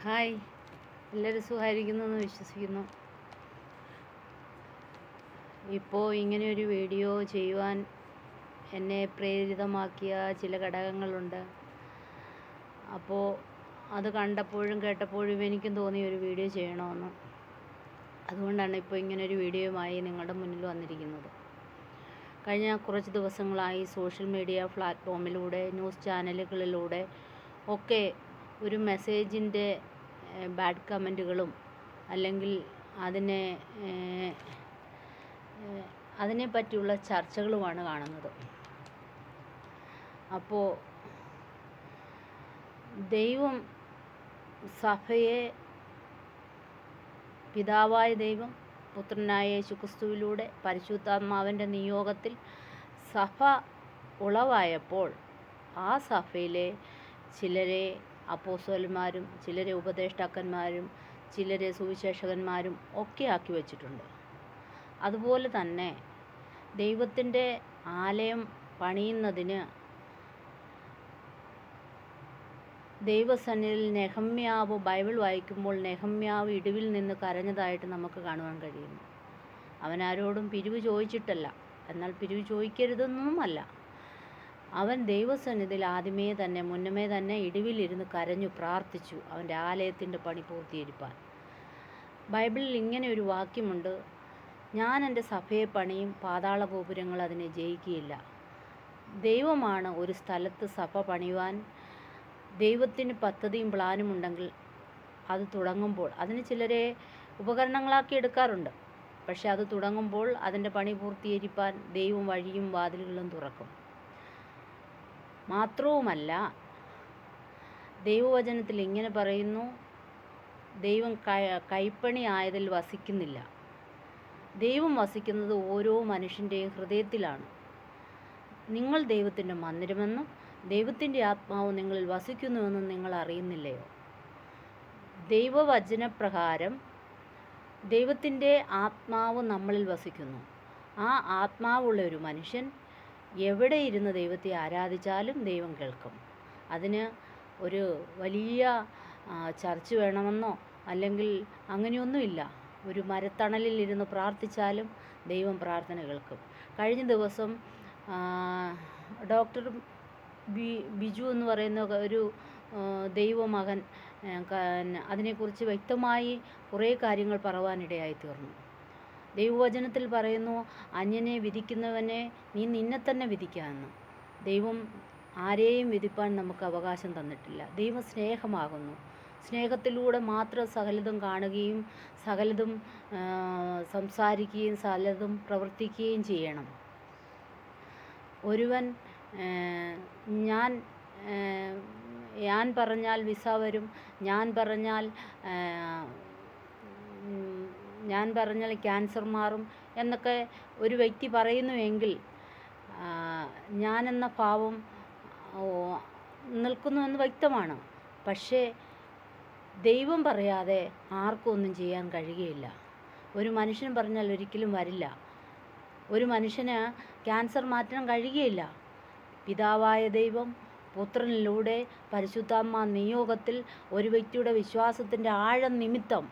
Hi, എല്ലാവരും സുഖമായിരിക്കുന്നു എന്ന് വിശ്വസിക്കുന്നു. ഇപ്പോൾ ഇങ്ങനെയൊരു വീഡിയോ ചെയ്യുവാൻ എന്നെ പ്രേരിതമാക്കിയ ചില ഘടകങ്ങളുണ്ട്. അപ്പോൾ അത് കണ്ടപ്പോഴും കേട്ടപ്പോഴും എനിക്കും തോന്നി ഒരു വീഡിയോ ചെയ്യണമെന്ന്. അതുകൊണ്ടാണ് ഇപ്പോൾ ഇങ്ങനൊരു വീഡിയോയുമായി നിങ്ങളുടെ മുന്നിൽ വന്നിരിക്കുന്നത്. കഴിഞ്ഞ കുറച്ച് ദിവസങ്ങളായി സോഷ്യൽ മീഡിയ പ്ലാറ്റ്ഫോമിലൂടെ, ന്യൂസ് ചാനലുകളിലൂടെ ഒക്കെ ഒരു മെസ്സേജിൻ്റെ ബാഡ് കമൻറ്റുകളും അല്ലെങ്കിൽ അതിനെ പറ്റിയുള്ള ചർച്ചകളുമാണ് കാണുന്നത്. അപ്പോൾ ദൈവം സഭയെ പിതാവായ ദൈവം പുത്രനായ യേശുക്രിസ്തുവിലൂടെ പരിശുദ്ധാത്മാവിൻ്റെ നിയോഗത്തിൽ സഭ ഉളവായപ്പോൾ ആ സഭയിലെ ചിലരെ അപ്പോസ്തലന്മാരും ചിലരെ ഉപദേഷ്ടാക്കന്മാരും ചിലരെ സുവിശേഷകന്മാരും ഒക്കെ ആക്കി വച്ചിട്ടുണ്ട്. അതുപോലെ തന്നെ ദൈവത്തിൻ്റെ ആലയം പണിയുന്നതിന് ദൈവസന്നിധിയിൽ നെഹമ്യാവ് ബൈബിൾ വായിക്കുമ്പോൾ നെഹമ്യാവ് ഇടിവിൽ നിന്ന് കരഞ്ഞതായിട്ട് നമുക്ക് കാണുവാൻ കഴിയുന്നു. അവൻ ആരോടും പിരിവ് ചോദിച്ചിട്ടല്ല, എന്നാൽ പിരിവ് ചോദിക്കരുതെന്നുമല്ല. അവൻ ദൈവസന്നിധിയിൽ മുന്നമേ തന്നെ ഇടിവിലിരുന്ന് കരഞ്ഞു പ്രാർത്ഥിച്ചു അവൻ്റെ ആലയത്തിൻ്റെ പണി പൂർത്തീകരിപ്പാൻ. ബൈബിളിൽ ഇങ്ങനെ ഒരു വാക്യമുണ്ട്: ഞാൻ എൻ്റെ സഭയെ പണിയും, പാതാള ഗോപുരങ്ങൾ അതിനെ ജയിക്കുകയില്ല. ദൈവമാണ് ഒരു സ്ഥലത്ത് സഭ പണിയുവാൻ. ദൈവത്തിന് പദ്ധതിയും പ്ലാനും ഉണ്ടെങ്കിൽ അത് തുടങ്ങുമ്പോൾ അതിന് ചിലരെ ഉപകരണങ്ങളാക്കി എടുക്കാറുണ്ട്. പക്ഷെ അത് തുടങ്ങുമ്പോൾ അതിൻ്റെ പണി പൂർത്തീകരിപ്പാൻ ദൈവം വഴിയും വാതിലുകളും തുറക്കും. മാത്രവുമല്ല, ദൈവവചനത്തിൽ ഇങ്ങനെ പറയുന്നു: ദൈവം കൈപ്പണി ആയതിൽ വസിക്കുന്നില്ല. ദൈവം വസിക്കുന്നത് ഓരോ മനുഷ്യൻ്റെയും ഹൃദയത്തിലാണ്. നിങ്ങൾ ദൈവത്തിൻ്റെ മന്ദിരമെന്നും ദൈവത്തിൻ്റെ ആത്മാവ് നിങ്ങളിൽ വസിക്കുന്നുവെന്നും നിങ്ങൾ അറിയുന്നില്ലയോ? ദൈവവചനപ്രകാരം ദൈവത്തിൻ്റെ ആത്മാവ് നമ്മളിൽ വസിക്കുന്നു. ആ ആത്മാവുള്ള ഒരു മനുഷ്യൻ എവിടെ ഇരുന്ന് ദൈവത്തെ ആരാധിച്ചാലും ദൈവം കേൾക്കും. അതിന് ഒരു വലിയ ചർച്ച് വേണമെന്നോ അല്ലെങ്കിൽ അങ്ങനെയൊന്നുമില്ല. ഒരു മരത്തണലിൽ ഇരുന്ന് പ്രാർത്ഥിച്ചാലും ദൈവം പ്രാർത്ഥന കേൾക്കും. കഴിഞ്ഞ ദിവസം ഡോക്ടർ ബിജു എന്ന് പറയുന്ന ഒരു ദൈവമകൻ അതിനെക്കുറിച്ച് വ്യക്തമായി കുറേ കാര്യങ്ങൾ പറയുവാനിടയായി തീർന്നു. ദൈവവചനത്തിൽ പറയുന്നു, അന്യനെ വിധിക്കുന്നവനെ നീ നിന്നെ തന്നെ വിധിക്കാമെന്ന്. ദൈവം ആരെയും വിധിപ്പാൻ നമുക്ക് അവകാശം തന്നിട്ടില്ല. ദൈവം സ്നേഹമാകുന്നു. സ്നേഹത്തിലൂടെ മാത്രം സകലതും കാണുകയും സകലതും സംസാരിക്കുകയും സകലതും പ്രവർത്തിക്കുകയും ചെയ്യണം. ഒരുവൻ ഞാൻ പറഞ്ഞാൽ വിസ വരും, ഞാൻ പറഞ്ഞാൽ ക്യാൻസർ മാറും എന്നൊക്കെ ഒരു വ്യക്തി പറയുന്നുവെങ്കിൽ ഞാനെന്ന ഭാവം നിൽക്കുന്നുവെന്ന് വ്യക്തമാണ്. പക്ഷേ ദൈവം പറയാതെ ആർക്കും ഒന്നും ചെയ്യാൻ കഴിയുകയില്ല. ഒരു മനുഷ്യൻ പറഞ്ഞാൽ ഒരിക്കലും വരില്ല. ഒരു മനുഷ്യന് ക്യാൻസർ മാറ്റാൻ കഴിയുകയില്ല. പിതാവായ ദൈവം പുത്രനിലൂടെ പരിശുദ്ധാത്മാ നിയോഗത്തിൽ ഒരു വ്യക്തിയുടെ വിശ്വാസത്തിൻ്റെ ആഴം നിമിത്തം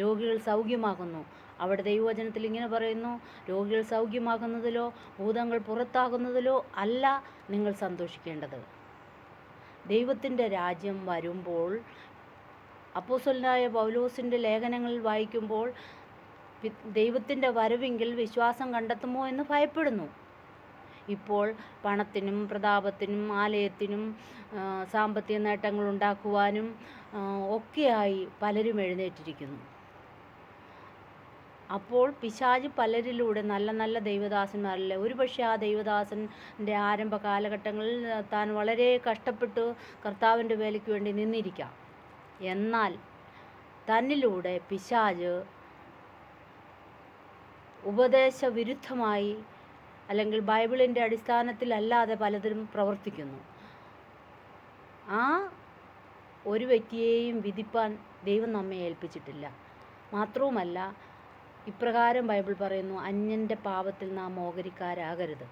രോഗികൾ സൗഖ്യമാകുന്നു. അവിടെ ദൈവവചനത്തിൽ ഇങ്ങനെ പറയുന്നു: രോഗികൾ സൗഖ്യമാകുന്നതിലോ ഭൂതങ്ങൾ പുറത്താകുന്നതിലോ അല്ല നിങ്ങൾ സന്തോഷിക്കേണ്ടത്. ദൈവത്തിൻ്റെ രാജ്യം വരുമ്പോൾ അപ്പോസ്തലനായ പൗലോസിൻ്റെ ലേഖനങ്ങളിൽ വായിക്കുമ്പോൾ ദൈവത്തിൻ്റെ വരവെങ്കിൽ വിശ്വാസം കണ്ടെത്തുമോ എന്ന് ഭയപ്പെടുന്നു. ഇപ്പോൾ പണത്തിനും പ്രതാപത്തിനും ആലയത്തിനും സാമ്പത്തിക നേട്ടങ്ങൾ ഉണ്ടാക്കുവാനും ഒക്കെയായി പലരും എഴുന്നേറ്റിരിക്കുന്നു. അപ്പോൾ പിശാച് പലരിലൂടെ നല്ല ദൈവദാസന്മാരല്ലേ, ഒരുപക്ഷെ ആ ദൈവദാസൻ്റെ ആരംഭ കാലഘട്ടങ്ങളിൽ താൻ വളരെ കഷ്ടപ്പെട്ട് കർത്താവിൻ്റെ വേലയ്ക്ക് വേണ്ടി നിന്നിരിക്കാം. എന്നാൽ തന്നിലൂടെ പിശാച് ഉപദേശവിരുദ്ധമായി അല്ലെങ്കിൽ ബൈബിളിൻ്റെ അടിസ്ഥാനത്തിലല്ലാതെ പലതിലും പ്രവർത്തിക്കുന്നു. ആ ഒരു വ്യക്തിയെയും വിധിപ്പാൻ ദൈവം നമ്മെ ഏൽപ്പിച്ചിട്ടില്ല. മാത്രവുമല്ല, ഇപ്രകാരം ബൈബിൾ പറയുന്നു: അന്യൻ്റെ പാപത്തിൽ നാം ഓഹരിക്കാരാകരുത്.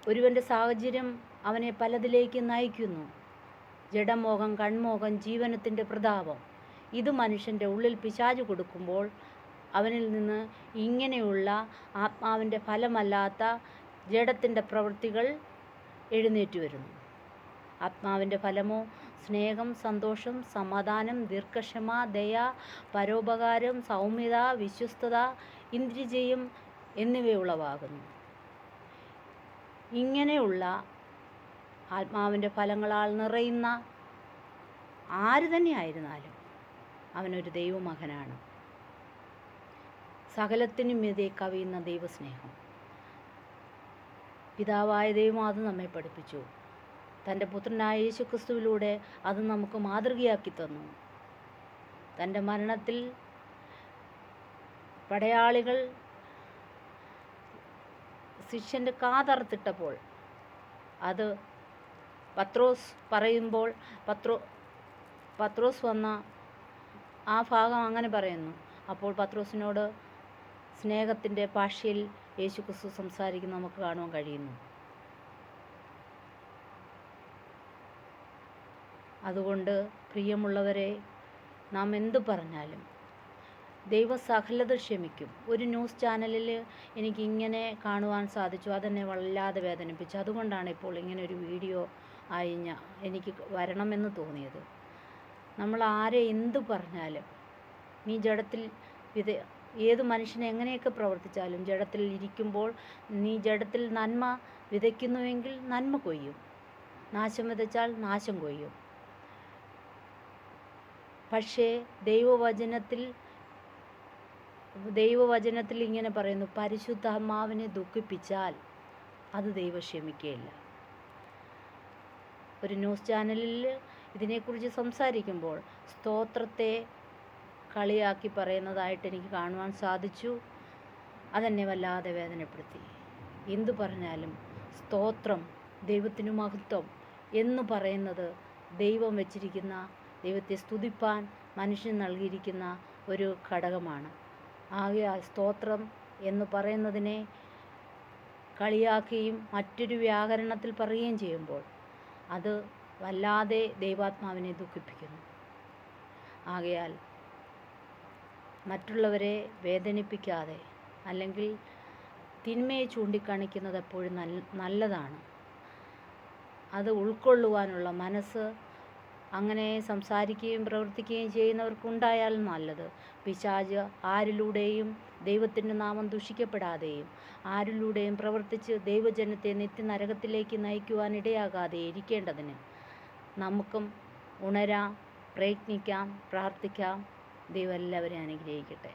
ഒരുവൻ്റെ സാഹചര്യം അവനെ പലതിലേക്ക് നയിക്കുന്നു. ജഡമോഹം, കൺമോഹം, ജീവനത്തിൻ്റെ പ്രതാപം. ഇത് മനുഷ്യൻ്റെ ഉള്ളിൽ പിശാച് കൊടുക്കുമ്പോൾ അവനിൽ നിന്ന് ഇങ്ങനെയുള്ള ആത്മാവിൻ്റെ ഫലമല്ലാത്ത ജഡത്തിൻ്റെ പ്രവൃത്തികൾ എഴുന്നേറ്റ് വരുന്നു. ആത്മാവിൻ്റെ ഫലമോ സ്നേഹം, സന്തോഷം, സമാധാനം, ദീർഘക്ഷമ, ദയ, പരോപകാരം, സൗമ്യത, വിശ്വസ്തത, ഇന്ദ്രിയജയം എന്നിവയുളവാകുന്നു. ഇങ്ങനെയുള്ള ആത്മാവിൻ്റെ ഫലങ്ങളാൽ നിറയുന്ന ആര് തന്നെയായിരുന്നാലും അവനൊരു ദൈവമകനാണ്. സകലത്തിനും മീതെ കവിയുന്ന ദൈവസ്നേഹം പിതാവായ ദൈവം അത് നമ്മെ പഠിപ്പിച്ചു. തൻ്റെ പുത്രനായ യേശുക്രിസ്തുവിലൂടെ അത് നമുക്ക് മാതൃകയാക്കി തന്നു. തൻ്റെ മരണത്തിൽ പടയാളികൾ ശിഷ്യൻ്റെ കാതറുത്തിട്ടപ്പോൾ അത് പത്രോസ് പറയുമ്പോൾ പത്രോസ് വന്ന ആ ഭാഗം അങ്ങനെ പറയുന്നു. അപ്പോൾ പത്രോസിനോട് സ്നേഹത്തിൻ്റെ ഭാഷയിൽ യേശുക്രിസ്തു സംസാരിക്കുന്ന നമുക്ക് കാണുവാൻ കഴിയുന്നു. അതുകൊണ്ട് പ്രിയമുള്ളവരെ, നാം എന്തു പറഞ്ഞാലും ദൈവം സകലത ക്ഷമിക്കും. ഒരു ന്യൂസ് ചാനലിൽ എനിക്കിങ്ങനെ കാണുവാൻ സാധിച്ചു. അതെന്നെ വല്ലാതെ വേദനിപ്പിച്ചു. അതുകൊണ്ടാണ് ഇപ്പോൾ ഇങ്ങനെ ഒരു വീഡിയോ ആയി എനിക്ക് വരണമെന്ന് തോന്നിയത്. നമ്മൾ ആരെ എന്തു പറഞ്ഞാലും നീ ജഡത്തിൽ ഏത് മനുഷ്യനെ എങ്ങനെയൊക്കെ പ്രവർത്തിച്ചാലും ജഡത്തിൽ ഇരിക്കുമ്പോൾ നീ ജഡത്തിൽ നന്മ വിതയ്ക്കുന്നുവെങ്കിൽ നന്മ കൊയ്യും, നാശം വിതച്ചാൽ നാശം കൊയ്യും. പക്ഷേ ദൈവവചനത്തിൽ ഇങ്ങനെ പറയുന്നു, പരിശുദ്ധാത്മാവിനെ ദുഃഖിപ്പിച്ചാൽ അത് ദൈവം ക്ഷമിക്കുകയില്ല. ഒരു ന്യൂസ് ചാനലിൽ ഇതിനെക്കുറിച്ച് സംസാരിക്കുമ്പോൾ സ്തോത്രത്തെ കളിയാക്കി പറയുന്നതായിട്ട് എനിക്ക് കാണുവാൻ സാധിച്ചു. അതെന്നെ വല്ലാതെ വേദനപ്പെടുത്തി. എന്തു പറഞ്ഞാലും സ്തോത്രം, ദൈവത്തിനു മഹത്വം എന്ന് പറയുന്നത് ദൈവം വച്ചിരിക്കുന്ന, ദൈവത്തെ സ്തുതിപ്പാൻ മനുഷ്യൻ നൽകിയിരിക്കുന്ന ഒരു ഘടകമാണ്. ആകയാൽ സ്തോത്രം എന്ന് പറയുന്നതിനെ കളിയാക്കുകയും മറ്റൊരു വ്യാകരണത്തിൽ പറയുകയും ചെയ്യുമ്പോൾ അത് വല്ലാതെ ദൈവാത്മാവിനെ ദുഃഖിപ്പിക്കുന്നു. ആകയാൽ മറ്റുള്ളവരെ വേദനിപ്പിക്കാതെ, അല്ലെങ്കിൽ തിന്മയെ ചൂണ്ടിക്കാണിക്കുന്നത് എപ്പോഴും നല്ലതാണ്. അത് ഉൾക്കൊള്ളുവാനുള്ള മനസ്സ് അങ്ങനെ സംസാരിക്കുകയും പ്രവർത്തിക്കുകയും ചെയ്യുന്നവർക്കുണ്ടായാൽ നല്ലത്. പിശാച് ആരിലൂടെയും ദൈവത്തിൻ്റെ നാമം ദുഷിക്കപ്പെടാതെയും ആരിലൂടെയും പ്രവർത്തിച്ച് ദൈവജനത്തെ നിത്യനരകത്തിലേക്ക് നയിക്കുവാൻ ഇടയാകാതെ ഇരിക്കേണ്ടതിന് നമുക്കും ഉണരാം, പ്രയത്നിക്കാം, പ്രാർത്ഥിക്കാം. ദൈവം എല്ലാവരെയും അനുഗ്രഹിക്കട്ടെ.